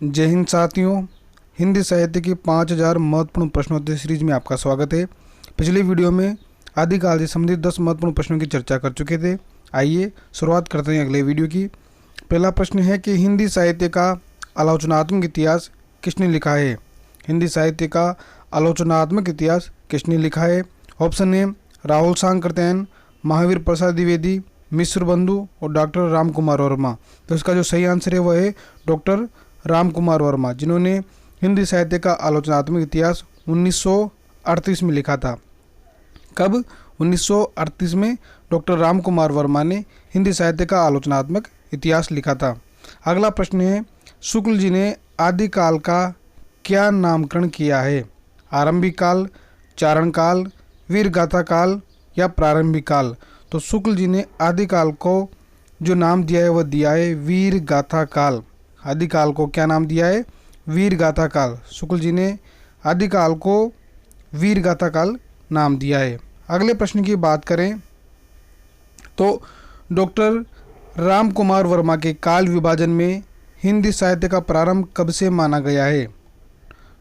जय हिंद साथियों। हिंदी साहित्य की 5000 महत्वपूर्ण प्रश्नोत्तरी सीरीज में आपका स्वागत है। पिछली वीडियो में आदिकाल से संबंधित 10 महत्वपूर्ण प्रश्नों की चर्चा कर चुके थे। आइए शुरुआत करते हैं अगले वीडियो की। पहला प्रश्न है कि हिंदी साहित्य का आलोचनात्मक इतिहास किसने लिखा है। हिंदी साहित्य का आलोचनात्मक इतिहास किसने लिखा है। ऑप्शन ए राहुल सांकृत्यायन, महावीर प्रसाद द्विवेदी, मिश्र बंधु और डॉक्टर राम कुमार वर्मा। तो इसका जो सही आंसर है वह है डॉक्टर राम कुमार वर्मा, जिन्होंने हिंदी साहित्य का आलोचनात्मक इतिहास 1938 में लिखा था। कब? 1938 में डॉक्टर राम कुमार वर्मा ने हिंदी साहित्य का आलोचनात्मक इतिहास लिखा था। अगला प्रश्न है, शुक्ल जी ने आदिकाल का क्या नामकरण किया है। आरंभिक काल, चारण काल, वीर गाथा काल या प्रारंभिक काल। तो शुक्ल जी ने आदिकाल को जो नाम दिया है वह दिया है वीर गाथा काल। आदिकाल को क्या नाम दिया है? वीर गाथा काल। शुक्ल जी ने आदिकाल को वीर गाथा काल नाम दिया है। अगले प्रश्न की बात करें तो डॉक्टर राम कुमार वर्मा के काल विभाजन में हिंदी साहित्य का प्रारंभ कब से माना गया है।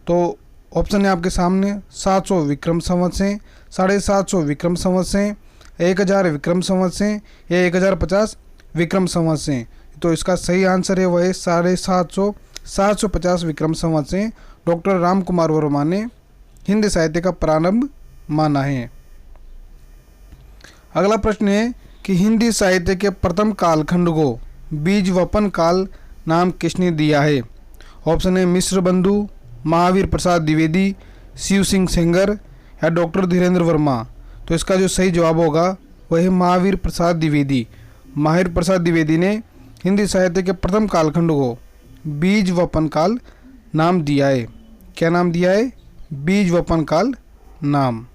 तो ऑप्शन है आपके सामने 700 विक्रम संवत से, 750 विक्रम संवत से, 1000 विक्रम संवत से या 1050 विक्रम संवत से। तो इसका सही आंसर है वह है 750 विक्रम संवत से डॉक्टर राम कुमार वर्मा ने हिंदी साहित्य का प्रारंभ माना है। अगला प्रश्न है कि हिंदी साहित्य के प्रथम कालखंड को बीज वपन काल नाम किसने दिया है। ऑप्शन है मिश्र बंधु, महावीर प्रसाद द्विवेदी, शिव सिंह सेंगर या डॉक्टर धीरेन्द्र वर्मा। तो इसका जो सही जवाब होगा वह है महावीर प्रसाद द्विवेदी। महावीर प्रसाद द्विवेदी ने हिंदी साहित्य के प्रथम कालखंड को बीज वपन काल नाम दिया है। क्या नाम दिया है? बीज वपन काल नाम।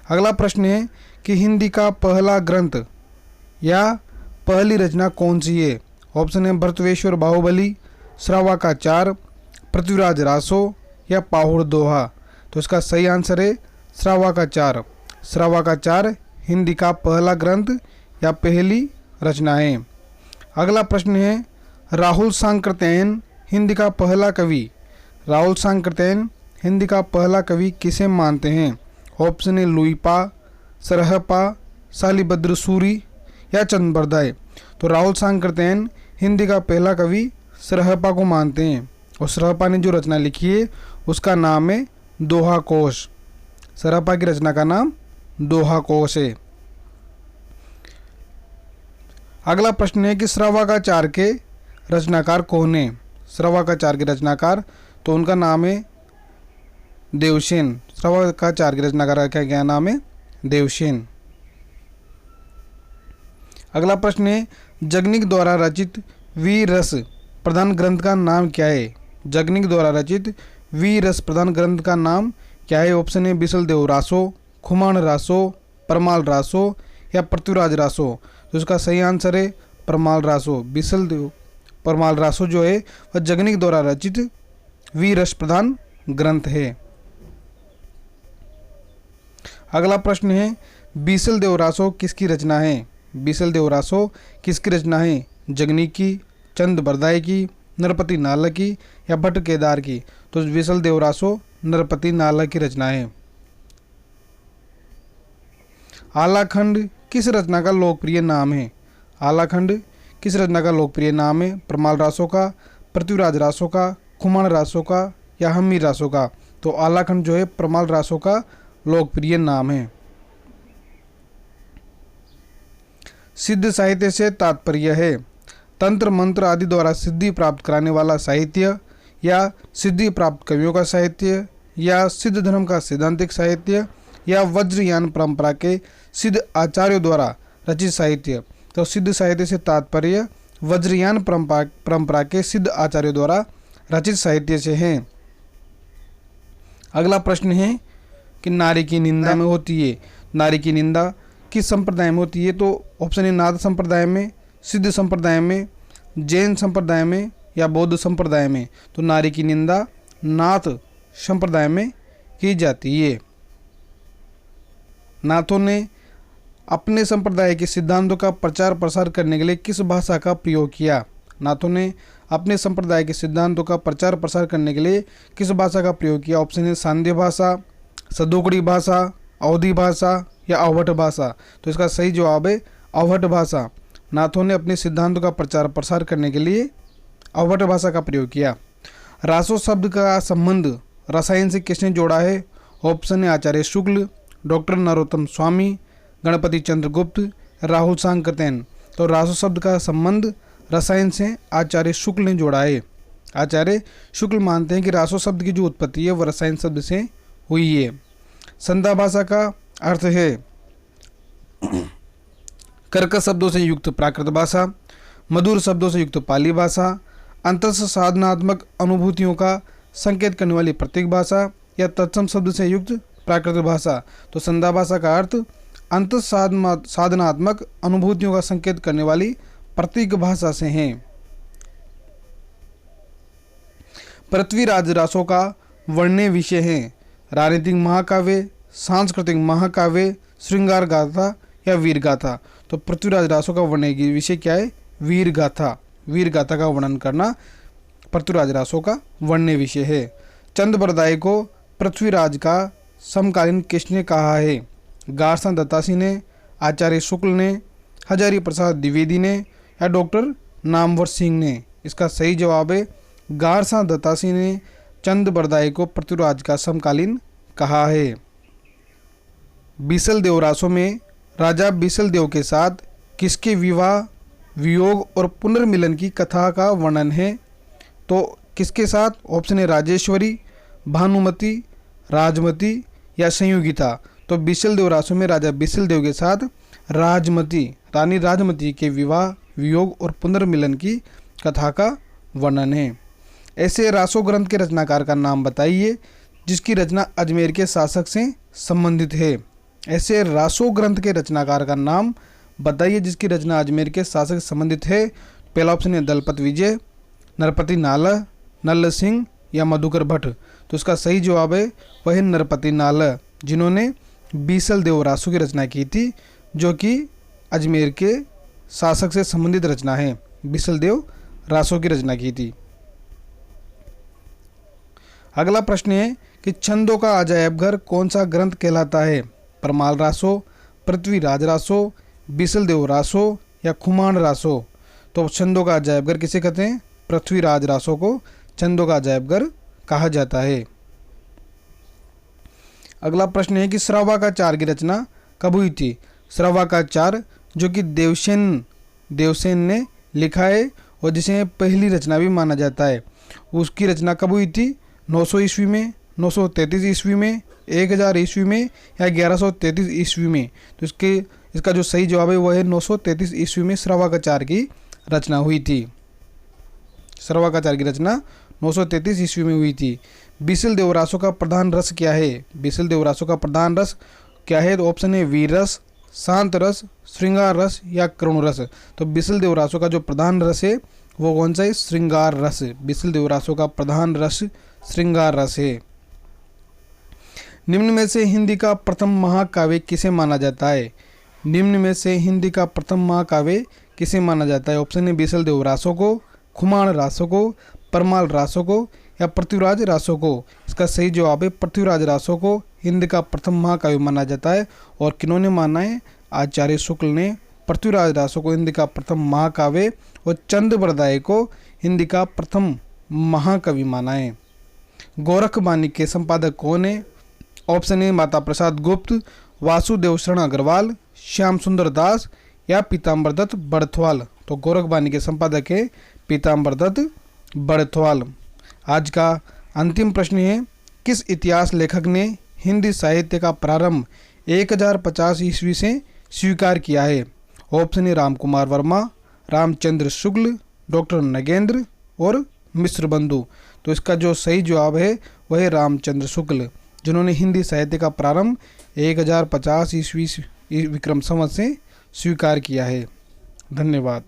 अगला प्रश्न है कि हिंदी का पहला ग्रंथ या पहली रचना कौन सी है। ऑप्शन है भरतवेश्वर बाहुबली, श्रावकाचार, पृथ्वीराज रासो या पाहुड़ दोहा। तो इसका सही आंसर है श्रावकाचार। श्रावकाचार हिंदी का पहला ग्रंथ या पहली रचना है। अगला प्रश्न है राहुल सांकृत्यायन हिंदी का पहला कवि। राहुल सांकृत्यायन हिंदी का पहला कवि किसे मानते हैं। ऑप्शन है लुईपा, सरहपा, शालिभद्र सूरी या चंद्रबरदाय। तो राहुल सांकृत्यायन हिंदी का पहला कवि सरहपा को मानते हैं और सरहपा ने जो रचना लिखी है उसका नाम है दोहा कोश। सरहपा की रचना का नाम दोहा कोश है। अगला प्रश्न है कि श्रावकाचार के रचनाकार कौन है। श्रावकाचार के रचनाकार तो उनका नाम है देवसेन। श्रावकाचार के रचनाकार का क्या नाम है? देवसेन। अगला प्रश्न है जगनिक द्वारा रचित वीर रस प्रधान ग्रंथ का नाम क्या है। जगनिक द्वारा रचित वीर रस प्रधान ग्रंथ का नाम क्या है। ऑप्शन है बिसलदेव रासो, खुमान रासो, परमाल रासो या पृथ्वीराज रासो। तो इसका सही आंसर है परमाल रासो। बिसलदेव परमाल रासो जो है वह जगनिक द्वारा रचित वीर रस प्रधान ग्रंथ है। अगला प्रश्न है बिसलदेव रासो किसकी रचना है। बिसलदेव रासो किसकी रचना है। जगनिक की, चंद्रबरदाय की, नरपति नालक की या भट्ट केदार की। तो बिसलदेव रासो नरपति नालक की रचना है। आलाखंड किस रचना का लोकप्रिय नाम है। आलाखंड किस रचना का लोकप्रिय नाम है। परमाल रासो का, पृथ्वीराज रासो का, खुमान रासो का या हमीर रासो का। तो आलाखंड जो है परमाल रासो का लोकप्रिय नाम है। सिद्ध साहित्य से तात्पर्य है तंत्र मंत्र आदि द्वारा सिद्धि प्राप्त कराने वाला साहित्य या सिद्धि प्राप्त कवियों का साहित्य या सिद्ध धर्म का सैद्धांतिक साहित्य या वज्रयान परंपरा के सिद्ध आचार्यों द्वारा रचित साहित्य। तो सिद्ध साहित्य से तात्पर्य वज्रयान परंपरा के सिद्ध आचार्यों द्वारा रचित साहित्य से है। अगला प्रश्न है कि नारी की निंदा में होती है। नारी की निंदा किस संप्रदाय में होती है। तो ऑप्शन है नाथ संप्रदाय में, सिद्ध संप्रदाय में, जैन संप्रदाय में या बौद्ध संप्रदाय में। तो नारी की निंदा नाथ संप्रदाय में की जाती है। नाथों ने अपने संप्रदाय के सिद्धांतों का प्रचार प्रसार करने के लिए किस भाषा का प्रयोग किया। नाथों ने अपने संप्रदाय के सिद्धांतों का प्रचार प्रसार करने के लिए किस भाषा का प्रयोग किया? ऑप्शन है सांध्य भाषा, सदोकड़ी भाषा, अवधी भाषा या अवहट भाषा। तो इसका सही जवाब है अवहट भाषा। नाथों ने अपने सिद्धांतों का प्रचार प्रसार करने के लिए अवहट भाषा का प्रयोग किया। रासो शब्द का संबंध रसायन से किसने जोड़ा है? ऑप्शन है आचार्य शुक्ल, डॉक्टर नरोत्तम स्वामी, गणपति चंद्र गुप्त, राहुल सांकृतेन। तो रासो शब्द का संबंध रसायन से आचार्य शुक्ल ने जोड़ा है। आचार्य शुक्ल मानते हैं कि रासो शब्द की जो उत्पत्ति है वह रसायन शब्द से हुई है। संधा भाषा का अर्थ है कर्कश शब्दों से युक्त प्राकृत भाषा, मधुर शब्दों से युक्त पाली भाषा, अंतस साधनात्मक अनुभूतियों का संकेत करने वाली प्रतीक भाषा या तत्सम शब्द से युक्त प्राकृत भाषा। तो संधा भाषा का अर्थ अंतस साधनात्मक अनुभूतियों का संकेत करने वाली प्रतीक भाषा से हैं। पृथ्वीराज रासों का वर्ण्य विषय है राजनीतिक महाकाव्य, सांस्कृतिक महाकाव्य, श्रृंगार गाथा या वीर गाथा। तो पृथ्वीराज रासों का वर्ण्य विषय क्या है? वीर गाथा। वीर गाथा का वर्णन करना पृथ्वीराज रासों का वर्ण्य विषय है। चंद बरदाई को पृथ्वीराज का समकालीन किसने कहा है? गारसा दत्तासी ने, आचार्य शुक्ल ने, हजारी प्रसाद द्विवेदी ने या डॉक्टर नामवर सिंह ने। इसका सही जवाब है गारसा दत्तासी ने चंद बरदाई को पृथ्वीराज का समकालीन कहा है। बीसल देव रासों में राजा बीसल देव के साथ किसके विवाह, वियोग और पुनर्मिलन की कथा का वर्णन है? तो किसके साथ? ऑप्शन है राजेश्वरी, भानुमति, राजमती या संयोगिता। तो बीसल देव रासों में राजा बीसल देव के साथ राजमती, रानी राजमती के विवाह, वियोग और पुनर्मिलन की कथा का वर्णन है। ऐसे रासो ग्रंथ के रचनाकार का नाम बताइए जिसकी रचना अजमेर के शासक से संबंधित है। ऐसे रासो ग्रंथ के रचनाकार का नाम बताइए जिसकी रचना अजमेर के शासक से संबंधित है। पहला ऑप्शन है दलपत विजय, नरपति नाला, नल्ल सिंह या मधुकर भट्ट। तो इसका सही जवाब है वह नरपति नाला, जिन्होंने बीसल देव रासो की रचना की थी, जो कि अजमेर के शासक से संबंधित रचना है। बीसल देव रासो की रचना की थी। अगला प्रश्न है कि छंदों का अजायब घर कौन सा ग्रंथ कहलाता है? परमाल रासो, पृथ्वीराज रासो, बीसल देव रासो या खुमान रासो। तो छंदों का अजायब घर किसे कहते हैं? पृथ्वीराज रासो को छंदों का अजायब घर कहा जाता है। अगला प्रश्न है कि श्रवाकाचार की रचना कब हुई थी? श्रवाकाचार जो कि देवसेन ने लिखा है और जिसे पहली रचना भी माना जाता है, उसकी रचना कब हुई थी? 900 ईस्वी में, 933 ईस्वी में, 1000 ईस्वी में या 1133 ईस्वी में। तो इसका जो सही जवाब है वह है 933 ईस्वी में श्रवाकाचार की रचना हुई थी। श्रवाकाचार की रचना 933 ईस्वी में हुई थी। बीसल देव रासो का प्रधान रस क्या है? बीसल देव रासो का प्रधान रस क्या है? तो ऑप्शन है वीर रस, शांत रस, श्रृंगार रस या करुण रस। तो बीसल देव रासो का जो प्रधान रस है वो कौन सा है? श्रृंगार रस। बीसल देव रासो का प्रधान रस श्रृंगार रस है। निम्न में से हिंदी का प्रथम महाकाव्य किसे माना जाता है? निम्न में से हिंदी का प्रथम महाकाव्य किसे माना जाता है? ऑप्शन है बीसल देव रासो को, खुमान रासो को, परमाल रासो को या पृथ्वीराज रासो को। इसका सही जवाब है पृथ्वीराज रासो को हिंदी का प्रथम महाकाव्य माना जाता है। और किन्होंने माना है? आचार्य शुक्ल ने पृथ्वीराज रासो को हिंदी का प्रथम महाकाव्य और चंद बरदाई को हिंदी का प्रथम महाकवि माना है। गोरखबानी के संपादक कौन है? ऑप्शन ए माता प्रसाद गुप्त, वासुदेव शरण अग्रवाल, श्याम सुंदर दास या पीताम्बर दत्त बड़थवाल। तो गोरखबानी के संपादक है पीताम्बर दत्त बड़थवाल। आज का अंतिम प्रश्न है किस इतिहास लेखक ने हिंदी साहित्य का प्रारंभ 1050 ईस्वी से स्वीकार किया है? ऑप्शन है रामकुमार वर्मा, रामचंद्र शुक्ल, डॉक्टर नगेंद्र और मिश्र बंधु। तो इसका जो सही जवाब है वह है रामचंद्र शुक्ल, जिन्होंने हिंदी साहित्य का प्रारंभ 1050 ईस्वी विक्रम संवत से स्वीकार किया है। धन्यवाद।